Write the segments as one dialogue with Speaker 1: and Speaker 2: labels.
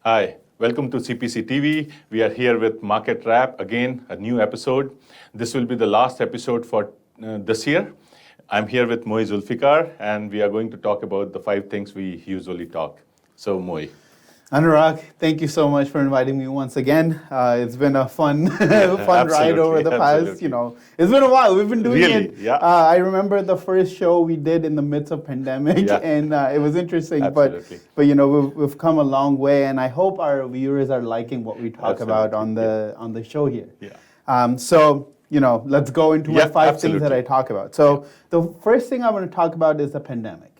Speaker 1: Hi, welcome to CPC TV. We are here with Market Wrap, again, a new episode. This will be the last episode for this year. I'm here with Moe Zulfiqar, and we are going to talk about the 5 things we usually talk. So, Moe.
Speaker 2: Anurag, thank you so much for inviting me once again. It's been a fun ride over the past, it's been a while. We've been doing it.
Speaker 1: Yeah.
Speaker 2: I remember the first show we did in the midst of pandemic, and it was interesting.
Speaker 1: Absolutely.
Speaker 2: But we've come a long way, and I hope our viewers are liking what we talk about on the show here.
Speaker 1: Yeah.
Speaker 2: Let's go into my 5 things that I talk about. So the first thing I want to talk about is the pandemic.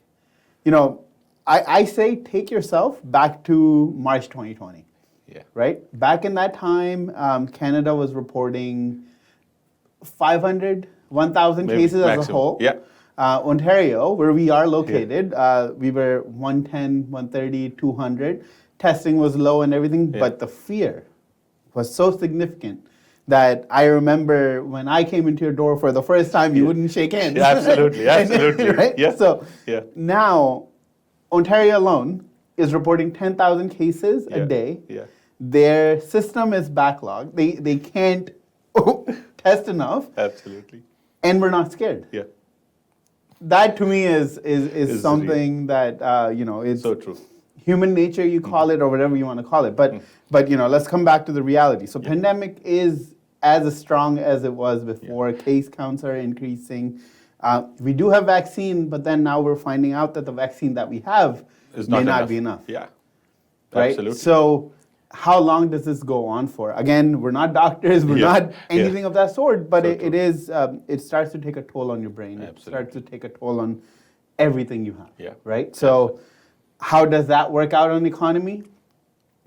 Speaker 2: I say take yourself back to March 2020, right? Back in that time, Canada was reporting 1,000 cases maximum. As a whole.
Speaker 1: Yeah.
Speaker 2: Ontario, where we are located, we were 110, 130, 200. Testing was low and everything, but the fear was so significant that I remember when I came into your door for the first time, you wouldn't shake hands.
Speaker 1: Yeah, absolutely.
Speaker 2: Right?
Speaker 1: Yeah.
Speaker 2: So now, Ontario alone is reporting 10,000 cases a day.
Speaker 1: Yeah.
Speaker 2: Their system is backlogged. They can't test enough.
Speaker 1: Absolutely.
Speaker 2: And we're not scared.
Speaker 1: Yeah.
Speaker 2: That to me is something
Speaker 1: real.
Speaker 2: that it's
Speaker 1: so true.
Speaker 2: Human nature, you call it, or whatever you want to call it. But let's come back to the reality. So pandemic is as strong as it was before. Yeah. Case counts are increasing. We do have vaccine, but then now we're finding out that the vaccine that we have may not be enough.
Speaker 1: Yeah,
Speaker 2: right?
Speaker 1: Absolutely.
Speaker 2: So how long does this go on for? Again, we're not doctors, we're not anything of that sort, but it starts to take a toll on your brain.
Speaker 1: Absolutely.
Speaker 2: It starts to take a toll on everything you have, right?
Speaker 1: So
Speaker 2: how does that work out on the economy?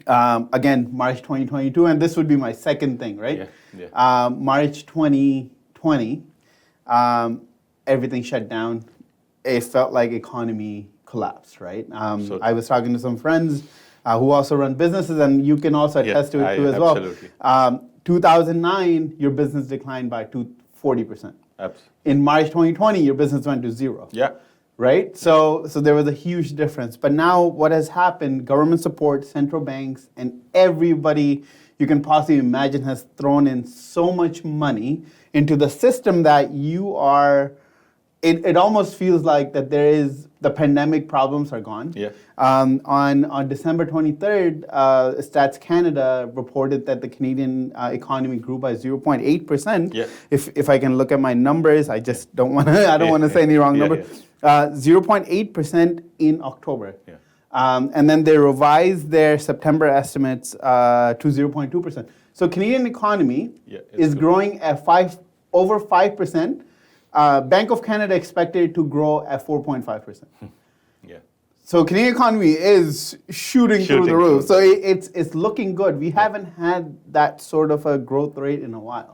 Speaker 2: Again, March 2022, and this would be my second thing, right? March 2020, everything shut down. It felt like economy collapsed, right? I was talking to some friends who also run businesses, and you can also attest to it too as well.
Speaker 1: Absolutely.
Speaker 2: 2009, your business declined by 40%.
Speaker 1: Absolutely.
Speaker 2: In March 2020, your business went to 0.
Speaker 1: Yeah.
Speaker 2: Right? So there was a huge difference. But now what has happened, government support, central banks, and everybody you can possibly imagine has thrown in so much money into the system that you are, it almost feels like that the pandemic problems are gone.
Speaker 1: Yeah.
Speaker 2: On December 23rd, Stats Canada reported that the Canadian economy grew by 0.8%.
Speaker 1: Yeah.
Speaker 2: If I can look at my numbers, I just don't want to, I don't want to say any wrong number. 0.8% in October.
Speaker 1: Yeah.
Speaker 2: And then they revised their September estimates to 0.2%. So Canadian economy is growing at over 5%. Bank of Canada expected it to grow at 4.5%.
Speaker 1: Yeah.
Speaker 2: So Canadian economy is shooting through the roof. So it's looking good. We haven't had that sort of a growth rate in a while.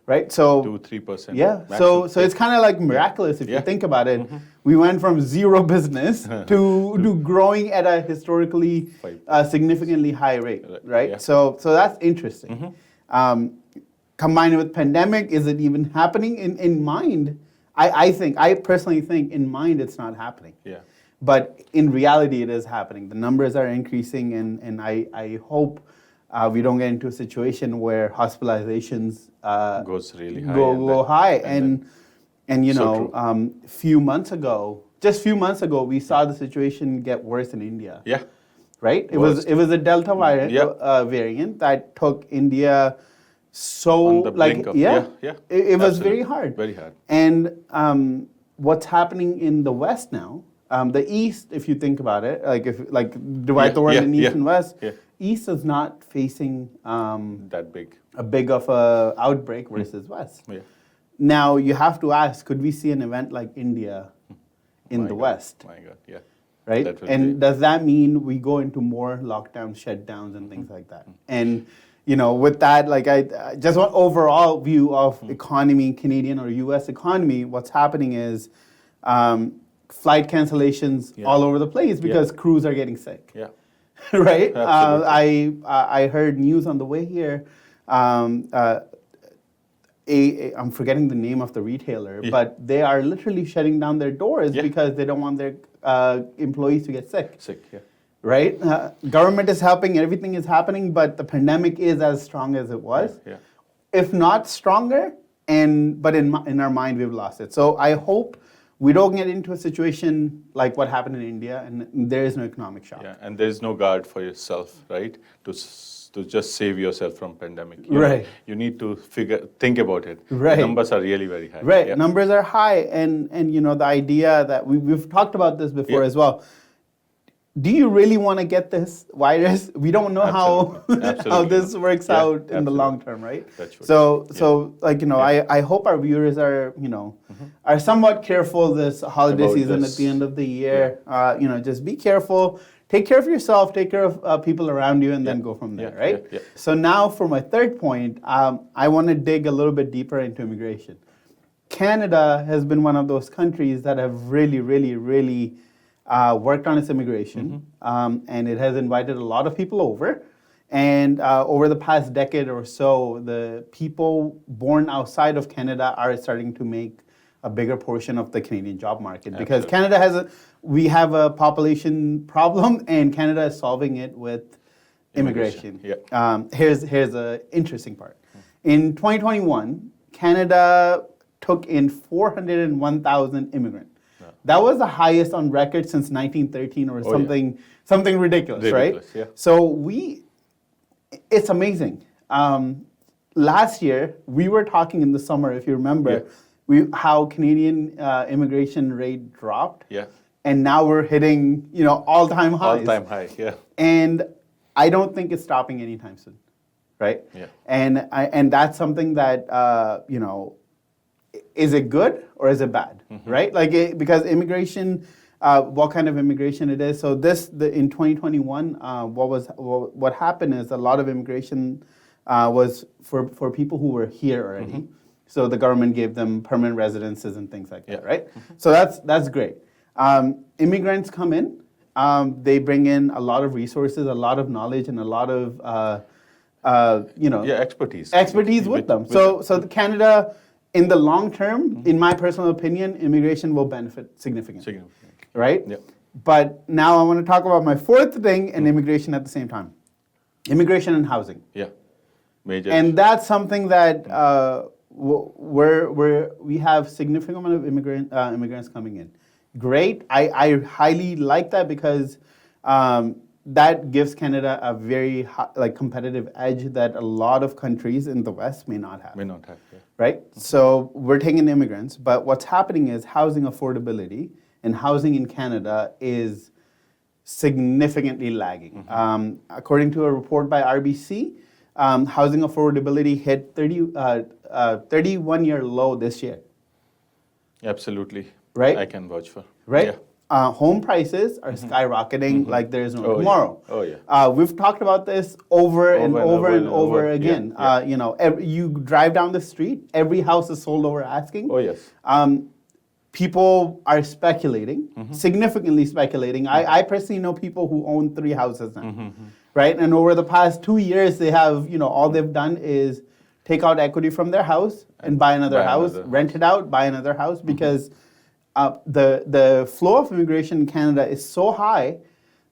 Speaker 2: Right? So
Speaker 1: 2-3%.
Speaker 2: Yeah.
Speaker 1: Maximum.
Speaker 2: So it's kind of like miraculous if you think about it. We went from 0 business to growing at a historically significantly high rate. Right?
Speaker 1: Yeah.
Speaker 2: So that's interesting. Combined with pandemic, is it even happening? In mind, I personally think in mind it's not happening.
Speaker 1: Yeah.
Speaker 2: But in reality, it is happening. The numbers are increasing, and I hope we don't get into a situation where hospitalizations
Speaker 1: goes really high.
Speaker 2: Go high. And few months ago, we saw the situation get worse in India.
Speaker 1: Yeah.
Speaker 2: Right? It was a Delta variant that took India it was very hard.
Speaker 1: Very hard.
Speaker 2: And what's happening in the West now, the East, if you think about it, divide the world in East and West, East is not facing
Speaker 1: that big.
Speaker 2: A big of a outbreak versus West.
Speaker 1: Yeah.
Speaker 2: Now you have to ask, could we see an event like India in the West?
Speaker 1: My God, yeah.
Speaker 2: Right? And does that mean we go into more lockdowns, shutdowns, and things like that? And with that, I just want overall view of economy, Canadian or U.S. economy, what's happening is flight cancellations all over the place because crews are getting sick.
Speaker 1: Yeah.
Speaker 2: Right? I heard news on the way here. I'm forgetting the name of the retailer, but they are literally shutting down their doors because they don't want their employees to get sick. right? Government is helping, everything is happening, but the pandemic is as strong as it was.
Speaker 1: Yeah.
Speaker 2: If not stronger, but in our mind, we've lost it. So I hope we don't get into a situation like what happened in India, and there is no economic shock.
Speaker 1: Yeah, and there is no guard for yourself, right? To just save yourself from pandemic.
Speaker 2: Right.
Speaker 1: You need to think about it.
Speaker 2: Right.
Speaker 1: The numbers are really very high.
Speaker 2: Right.
Speaker 1: Yeah.
Speaker 2: Numbers are high, and the idea that we've talked about this before as well. Do you really want to get this virus? We don't know how this works out in the long term, right?
Speaker 1: That's right.
Speaker 2: So I hope our viewers are are somewhat careful this holiday
Speaker 1: About
Speaker 2: season
Speaker 1: this.
Speaker 2: at the end of the year. Just be careful. Take care of yourself. Take care of people around you, and then go from there, right?
Speaker 1: Yeah.
Speaker 2: So now for my third point, I want to dig a little bit deeper into immigration. Canada has been one of those countries that have really, really, really worked on its immigration, and it has invited a lot of people over. And over the past decade or so, the people born outside of Canada are starting to make a bigger portion of the Canadian job market because Canada we have a population problem, and Canada is solving it with immigration.
Speaker 1: Yeah.
Speaker 2: Here's an interesting part. In 2021, Canada took in 401,000 immigrants. That was the highest on record since 1913 or something ridiculous, right?
Speaker 1: Yeah.
Speaker 2: So it's amazing. Last year, we were talking in the summer, if you remember, how Canadian immigration rate dropped.
Speaker 1: Yeah.
Speaker 2: And now we're hitting, all-time highs.
Speaker 1: All-time high, yeah.
Speaker 2: And I don't think it's stopping anytime soon, right?
Speaker 1: Yeah.
Speaker 2: And that's something that, is it good or is it bad, right? Because immigration, what kind of immigration it is. So in 2021, what happened is a lot of immigration was for people who were here already. So the government gave them permanent residences and things like that, right? So that's great. Immigrants come in, they bring in a lot of resources, a lot of knowledge, and a lot of expertise with them. So Canada, in the long term, in my personal opinion, immigration will benefit significantly. Right?
Speaker 1: Yeah.
Speaker 2: But now I want to talk about my fourth thing and immigration at the same time. Immigration and housing.
Speaker 1: Yeah. Major.
Speaker 2: And that's something that we have significant amount of immigrants coming in. Great. I highly like that because that gives Canada a very competitive edge that a lot of countries in the West may not have.
Speaker 1: Yeah.
Speaker 2: Right? So we're taking immigrants, but what's happening is housing affordability and housing in Canada is significantly lagging. According to a report by RBC, housing affordability hit 31-year low this year.
Speaker 1: Absolutely.
Speaker 2: Right?
Speaker 1: I can vouch for.
Speaker 2: Right?
Speaker 1: Yeah.
Speaker 2: Home prices are skyrocketing like there is no tomorrow.
Speaker 1: Oh, yeah.
Speaker 2: We've talked about this over and over again.
Speaker 1: Yeah.
Speaker 2: You drive down the street, every house is sold over asking.
Speaker 1: Oh, yes.
Speaker 2: People are speculating, significantly speculating. I personally know people who own 3 houses now, right? And over the past 2 years, they have, all they've done is take out equity from their house and buy another house, rent it out, buy another house, because the flow of immigration in Canada is so high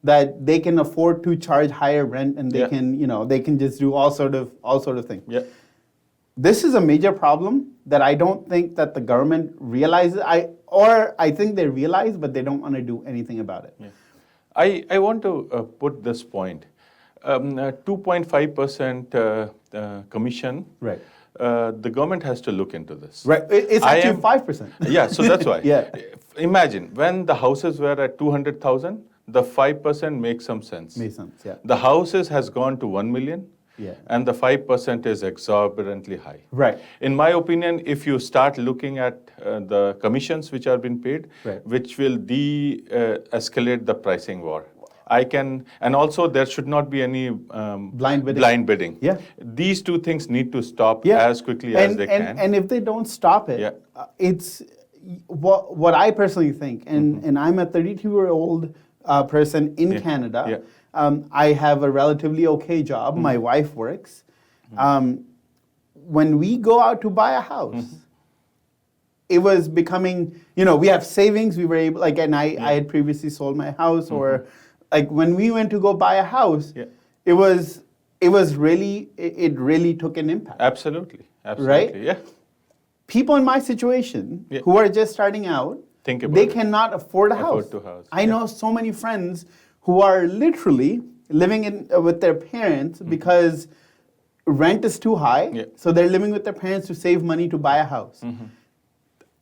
Speaker 2: that they can afford to charge higher rent, and they can just do all sort of things.
Speaker 1: Yeah.
Speaker 2: This is a major problem that I don't think that the government realizes. I think they realize, but they don't want to do anything about it.
Speaker 1: Yeah. I want to put this point. 2.5% commission.
Speaker 2: Right.
Speaker 1: The government has to look into this.
Speaker 2: Right. It's actually 5%.
Speaker 1: Yeah, so that's why.
Speaker 2: Yeah.
Speaker 1: Imagine when the houses were at 200,000, the 5% makes some sense.
Speaker 2: Makes sense, yeah.
Speaker 1: The houses has gone to 1 million.
Speaker 2: Yeah.
Speaker 1: And the 5% is exorbitantly high.
Speaker 2: Right.
Speaker 1: In my opinion, if you start looking at the commissions which are being paid, which will de-escalate the pricing war. And also there should not be any blind bidding.
Speaker 2: Yeah.
Speaker 1: These two things need to stop as quickly as they can.
Speaker 2: And if they don't stop it, it's what I personally think, and I'm a 32-year-old person in Canada.
Speaker 1: Yeah.
Speaker 2: I have a relatively okay job. My wife works. When we go out to buy a house, it was becoming, we have savings. We were able, and I had previously sold my house, or like when we went to go buy a house,
Speaker 1: Yeah.
Speaker 2: it really took an impact.
Speaker 1: Absolutely.
Speaker 2: Right?
Speaker 1: Yeah.
Speaker 2: People in my situation
Speaker 1: Yeah.
Speaker 2: who are just starting out,
Speaker 1: Think about
Speaker 2: they
Speaker 1: it.
Speaker 2: cannot afford a house.
Speaker 1: Afford to house.
Speaker 2: I know so many friends who are literally living with their parents because rent is too high.
Speaker 1: Yeah.
Speaker 2: So they're living with their parents to save money to buy a house.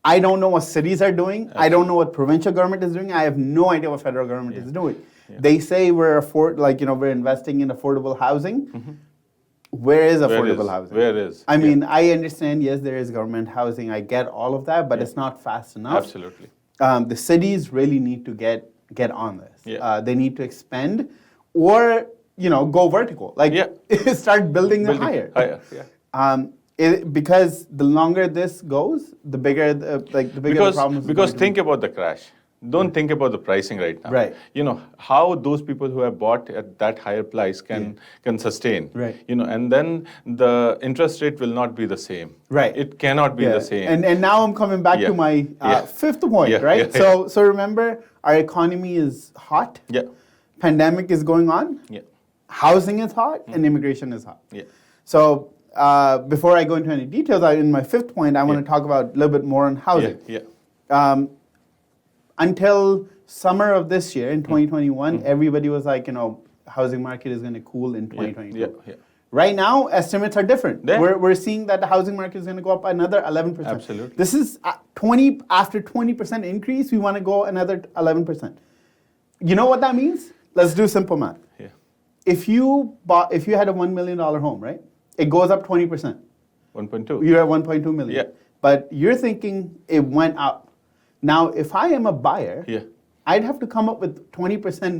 Speaker 2: I don't know what cities are doing. I don't know what provincial government is doing. I have no idea what federal government is doing.
Speaker 1: Yeah.
Speaker 2: They say we're investing in affordable housing. Where is affordable housing?
Speaker 1: Where is?
Speaker 2: I mean, I understand, yes, there is government housing. I get all of that, but it's not fast enough.
Speaker 1: Absolutely.
Speaker 2: The cities really need to get on this.
Speaker 1: Yeah.
Speaker 2: They need to expand or, go vertical. Like, start building them higher.
Speaker 1: Higher, yeah.
Speaker 2: Because the longer this goes, the bigger the problems.
Speaker 1: Because think about the crash. Don't think about the pricing right now.
Speaker 2: Right.
Speaker 1: How those people who have bought at that higher price can sustain.
Speaker 2: Right.
Speaker 1: And then the interest rate will not be the same.
Speaker 2: Right.
Speaker 1: It cannot be the same.
Speaker 2: And now I'm coming back to my fifth point, right?
Speaker 1: Yeah.
Speaker 2: So remember, our economy is hot.
Speaker 1: Yeah.
Speaker 2: Pandemic is going on.
Speaker 1: Yeah.
Speaker 2: Housing is hot, and immigration is hot.
Speaker 1: Yeah.
Speaker 2: So before I go into any details, in my fifth point, I want to talk about a little bit more on housing.
Speaker 1: Yeah.
Speaker 2: Until summer of this year, in 2021, everybody was like, housing market is going to cool in 2022.
Speaker 1: Yeah.
Speaker 2: Right now, estimates are different.
Speaker 1: Yeah.
Speaker 2: We're seeing that the housing market is going to go up another 11%.
Speaker 1: Absolutely.
Speaker 2: This is after 20% increase, we want to go another 11%. You know what that means? Let's do simple math.
Speaker 1: Yeah.
Speaker 2: If you had a $1 million home, right? It goes up 20%.
Speaker 1: 1.2.
Speaker 2: You're at 1.2 million.
Speaker 1: Yeah.
Speaker 2: But you're thinking it went up. Now, if I am a buyer, I'd have to come up with 20%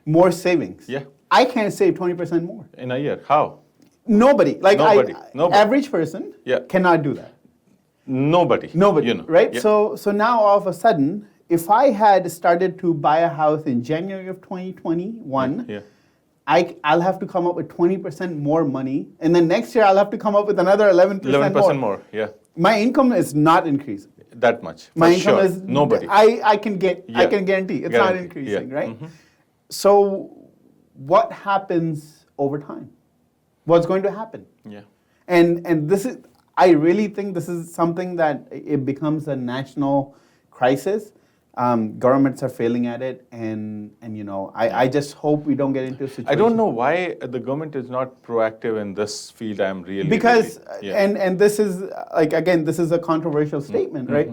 Speaker 2: more savings.
Speaker 1: Yeah.
Speaker 2: I can't save 20% more.
Speaker 1: In a year. How?
Speaker 2: Nobody.
Speaker 1: Nobody.
Speaker 2: Average person cannot do that.
Speaker 1: Nobody.
Speaker 2: Right?
Speaker 1: Yeah.
Speaker 2: So now all of a sudden, if I had started to buy a house in January of 2021, I'll have to come up with 20% more money. And then next year, I'll have to come up with another 11% more.
Speaker 1: 11% more, yeah.
Speaker 2: My income is not increasing.
Speaker 1: That much.
Speaker 2: My income is
Speaker 1: nobody.
Speaker 2: I can guarantee it's not increasing, right? So what happens over time? What's going to happen?
Speaker 1: Yeah.
Speaker 2: And this is, I really think this is something that it becomes a national crisis. Governments are failing at it, and I just hope we don't get into a situation.
Speaker 1: I don't know why the government is not proactive in this field. I'm really
Speaker 2: because and this is this is a controversial statement, right?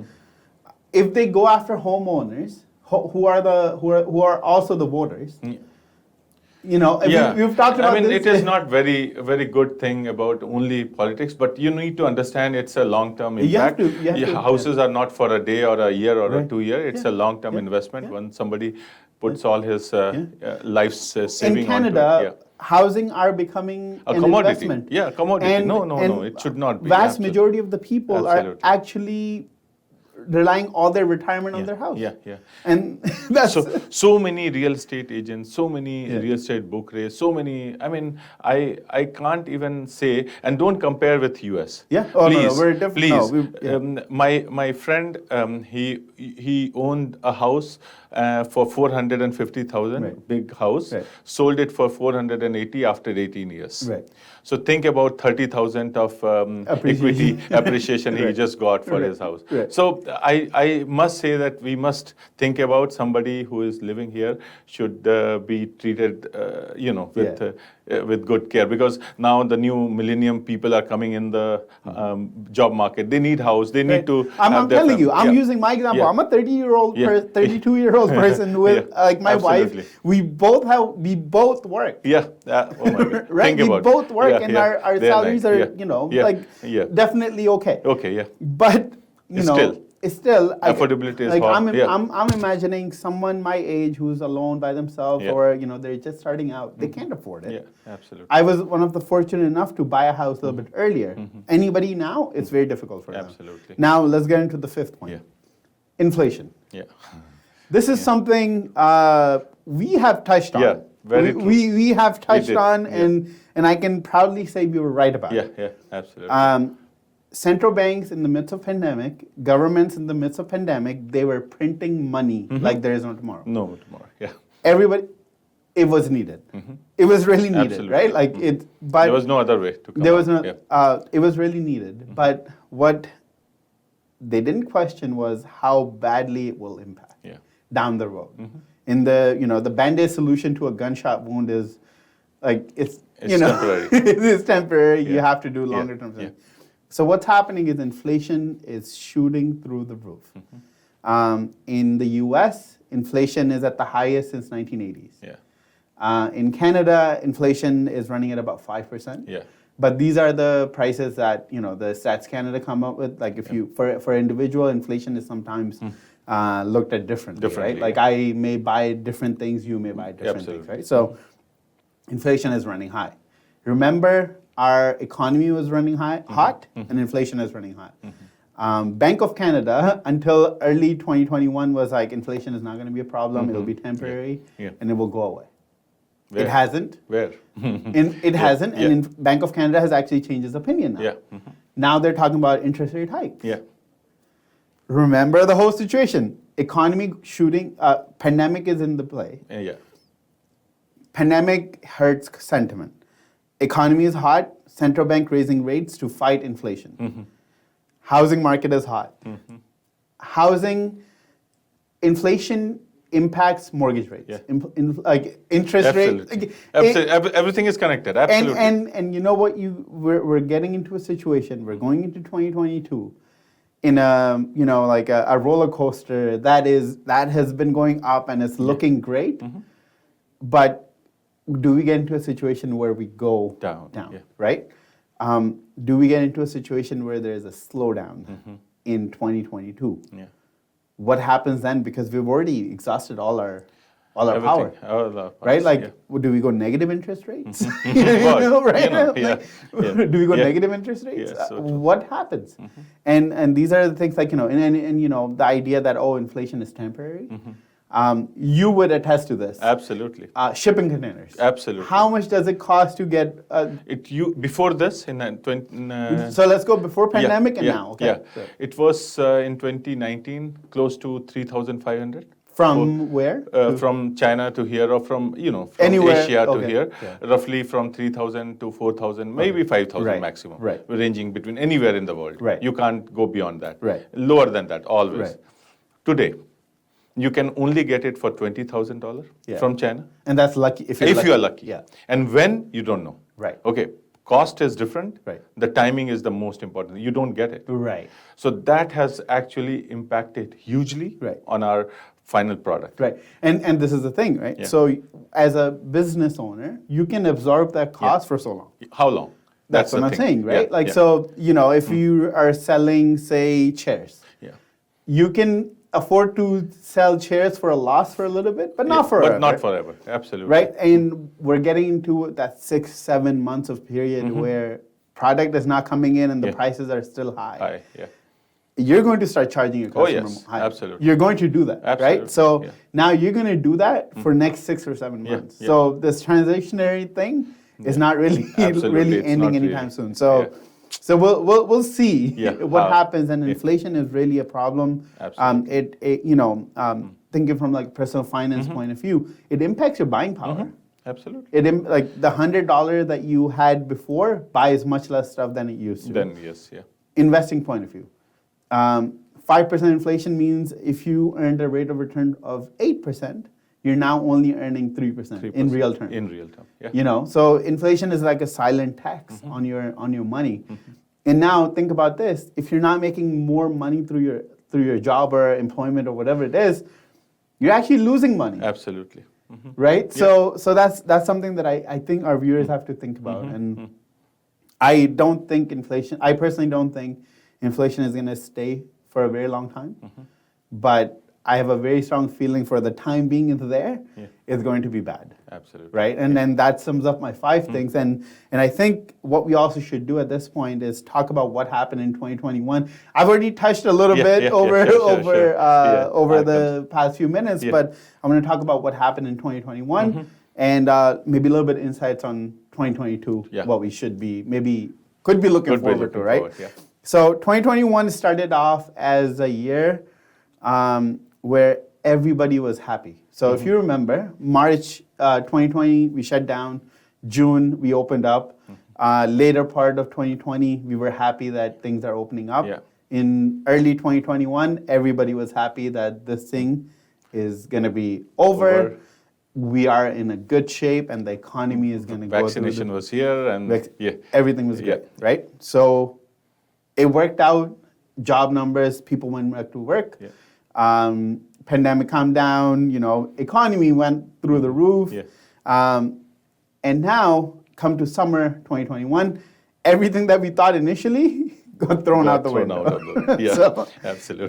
Speaker 2: If they go after homeowners who are also the voters. We've talked about this.
Speaker 1: It is not very good thing about only politics, but you need to understand it's a long-term impact. Houses are not for a day or a year or a 2 year. It's a long-term investment when somebody puts all his life's saving
Speaker 2: in Canada. Housing are becoming
Speaker 1: a
Speaker 2: an
Speaker 1: commodity.
Speaker 2: investment.
Speaker 1: Yeah, commodity.
Speaker 2: And,
Speaker 1: no, it should not be.
Speaker 2: Vast majority of the people are actually relying all their retirement on their house.
Speaker 1: Yeah.
Speaker 2: And that's
Speaker 1: so many real estate agents, so many real estate brokers, so many. I can't even say, and don't compare with US.
Speaker 2: Yeah.
Speaker 1: Please,
Speaker 2: we're different.
Speaker 1: Please. My friend, he owned a house for 450,000, big house.
Speaker 2: Right.
Speaker 1: Sold it for 480 after 18 years.
Speaker 2: Right.
Speaker 1: So think about 30,000 of equity appreciation he just got for his house.
Speaker 2: Right.
Speaker 1: So I must say that we must think about somebody who is living here should be treated, with good care, because now the new millennium people are coming in the job market. They need house. They need to.
Speaker 2: I'm telling you. I'm using my example.
Speaker 1: Yeah.
Speaker 2: I'm a 32-year-old person with my wife. We both work.
Speaker 1: Yeah. Oh my God.
Speaker 2: Right.
Speaker 1: Think
Speaker 2: we
Speaker 1: about
Speaker 2: both work,
Speaker 1: it.
Speaker 2: and our salaries are definitely okay.
Speaker 1: Okay. Yeah.
Speaker 2: But still,
Speaker 1: affordability is hard.
Speaker 2: I'm imagining someone my age who's alone by themselves, or they're just starting out. They can't afford it.
Speaker 1: Yeah, absolutely.
Speaker 2: I was one of the fortunate enough to buy a house a little bit earlier. Anybody now, it's very difficult for them.
Speaker 1: Absolutely.
Speaker 2: Now let's get into the fifth point.
Speaker 1: Yeah.
Speaker 2: Inflation.
Speaker 1: Yeah.
Speaker 2: This is something we have touched on.
Speaker 1: Yeah, very true.
Speaker 2: We have touched on, and I can proudly say we were right about it.
Speaker 1: Yeah, absolutely.
Speaker 2: Central banks in the midst of pandemic, governments in the midst of pandemic, they were printing money like there is no tomorrow.
Speaker 1: No tomorrow. Yeah.
Speaker 2: Everybody, it was needed. It was really needed,
Speaker 1: Absolutely.
Speaker 2: right? Like it, but
Speaker 1: There was no other way to come
Speaker 2: there was
Speaker 1: out.
Speaker 2: no. It was really needed, but what they didn't question was how badly it will impact down the road. In the the Band-Aid solution to a gunshot wound is like it's
Speaker 1: temporary.
Speaker 2: it's temporary. You have to do longer term things. So what's happening is inflation is shooting through the roof. In the U.S., inflation is at the highest since 1980s. In Canada, inflation is running at about 5%. But these are the prices that the Stats Canada come up with. Like if you for individual, inflation is sometimes looked at differently, right? Like I may buy different things, you may buy different things, right? So inflation is running high. Remember, our economy was running hot, and inflation is running hot. Bank of Canada, until early 2021, was like, inflation is not going to be a problem. It'll be temporary, and it will go away.
Speaker 1: Where?
Speaker 2: It hasn't.
Speaker 1: Where?
Speaker 2: It hasn't, and Bank of Canada has actually changed its opinion now. Now they're talking about interest rate hikes. Remember the whole situation. Economy shooting, pandemic is in the play. Pandemic hurts sentiment. Economy is hot, central bank raising rates to fight inflation. Housing market is hot. Inflation impacts mortgage rates. Like interest rate.
Speaker 1: Everything is connected. Absolutely.
Speaker 2: And you know what? We're getting into a situation. We're going into 2022 in a like a roller coaster that has been going up and it's looking great, but do we get into a situation where we go down? Right? Do we get into a situation where there's a slowdown in 2022? What happens then? Because we've already exhausted all our power, right? Like, do we go negative interest rates? Right? Do we go negative interest rates? What happens? And these are the things like and the idea that inflation is temporary. You would attest to this.
Speaker 1: Absolutely.
Speaker 2: Shipping containers.
Speaker 1: Absolutely.
Speaker 2: How much does it cost to get?
Speaker 1: Before this in
Speaker 2: so let's go before pandemic and now. Okay.
Speaker 1: It was in 2019 close to 3,500.
Speaker 2: From where?
Speaker 1: From China to here, or from from
Speaker 2: anywhere,
Speaker 1: Asia to here, roughly from 3,000 to 4,000, maybe 5,000 maximum. Ranging between anywhere in the world. You can't go beyond that. Lower than that always. Today, you can only get it for $20,000 from China.
Speaker 2: And that's lucky if
Speaker 1: you are lucky. And when, you don't know. Okay. Cost is different. The timing is the most important. You don't get it. So that has actually impacted hugely on our final product.
Speaker 2: And this is the thing, right? So as a business owner, you can absorb that cost for so long.
Speaker 1: How long?
Speaker 2: That's what I'm saying, right? So, if you are selling, say, chairs, you can afford to sell chairs for a loss for a little bit, but not forever.
Speaker 1: But not forever, absolutely.
Speaker 2: Right? And we're getting into that 6-7 months of period where product is not coming in and the prices are still high. You're going to start charging your customer high.
Speaker 1: Absolutely.
Speaker 2: You're going to do that, right? So now you're going to do that for next 6 or 7 months. So this transitionary thing is not really ending anytime soon. So we'll see what happens, and inflation is really a problem. Thinking from like personal finance point of view, it impacts your buying power.
Speaker 1: Absolutely.
Speaker 2: Like the $100 that you had before buys much less stuff than it used to. Investing point of view, 5% inflation means if you earned a rate of return of 8%, you're now only earning 3% in real terms.
Speaker 1: In real terms,
Speaker 2: so inflation is like a silent tax on your money. And now think about this: if you're not making more money through your job or employment or whatever it is, you're actually losing money.
Speaker 1: Absolutely.
Speaker 2: Right. So that's something that I think our viewers have to think about. And I personally don't think inflation is going to stay for a very long time. But I have a very strong feeling for the time being it's there, it's going to be bad.
Speaker 1: Absolutely.
Speaker 2: Right? And then that sums up my 5 things. And I think what we also should do at this point is talk about what happened in 2021. I've already touched a little bit over the past few minutes, but I'm going to talk about what happened in 2021 and maybe a little bit insights on 2022, what we could be looking forward to, right? So 2021 started off as a year where everybody was happy. So if you remember, March 2020, we shut down. June, we opened up. Later part of 2020, we were happy that things are opening up.
Speaker 1: Yeah.
Speaker 2: In early 2021, everybody was happy that this thing is going to be over. We are in a good shape, and the economy is going to go through.
Speaker 1: Vaccination was here, and
Speaker 2: everything was good, right? So it worked out. Job numbers, people went back to work. Pandemic calmed down. Economy went through the roof. And now, come to summer 2021, everything that we thought initially got thrown out the window.
Speaker 1: So, absolutely.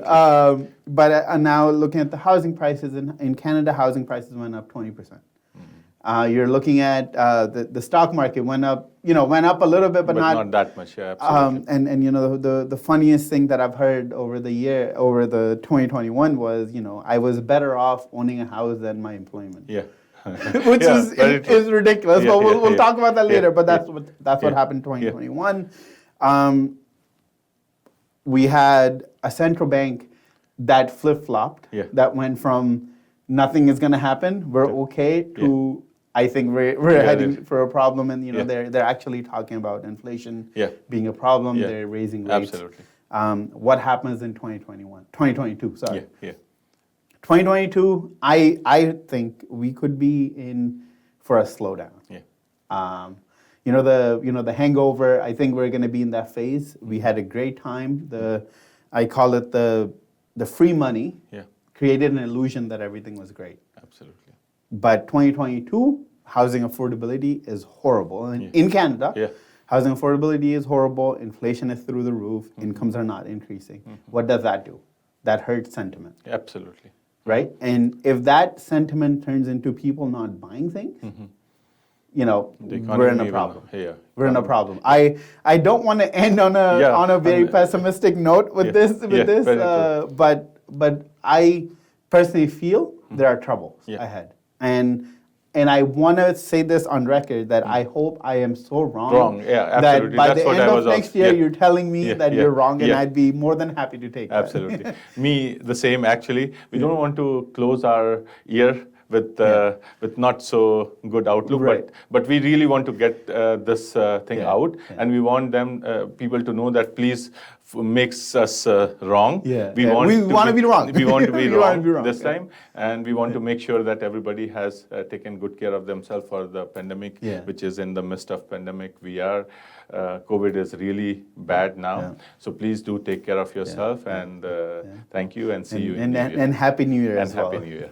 Speaker 2: But now looking at the housing prices in Canada, housing prices went up 20%. You're looking at the stock market went up a little bit, but not
Speaker 1: that much. Yeah, absolutely.
Speaker 2: And the funniest thing that I've heard over the 2021 was I was better off owning a house than my employment.
Speaker 1: Yeah.
Speaker 2: Which is ridiculous. But we'll talk about that later. But that's what happened in 2021. We had a central bank that flip-flopped. That went from nothing is going to happen, we're okay, to I think we're heading for a problem, and they're actually talking about inflation being a problem. They're raising rates.
Speaker 1: Absolutely.
Speaker 2: What happens in 2022? Sorry. 2022, I think we could be in for a slowdown. The hangover. I think we're going to be in that phase. We had a great time. I call it the free money. Created an illusion that everything was great.
Speaker 1: Absolutely.
Speaker 2: But 2022, housing affordability is horrible. And in Canada, housing affordability is horrible. Inflation is through the roof. Incomes are not increasing. What does that do? That hurts sentiment.
Speaker 1: Absolutely.
Speaker 2: Right? And if that sentiment turns into people not buying things, we're in a problem. We're in a problem. I don't want to end on a very pessimistic note with this, but I personally feel there are troubles ahead. And I want to say this on record that I hope I am so wrong.
Speaker 1: Absolutely.
Speaker 2: That by the end of next year, you're telling me that you're wrong, and I'd be more than happy to take that.
Speaker 1: Absolutely. Me, the same, actually. We don't want to close our year with not so good outlook, but we really want to get this thing out, and we want people to know that please makes us wrong.
Speaker 2: We want to be wrong.
Speaker 1: We want to be wrong this time, and we want to make sure that everybody has taken good care of themselves for the pandemic, which is in the midst of pandemic. COVID is really bad now, so please do take care of yourself, and thank you, and see you in New Year.
Speaker 2: And Happy New Year as well.
Speaker 1: Happy New Year.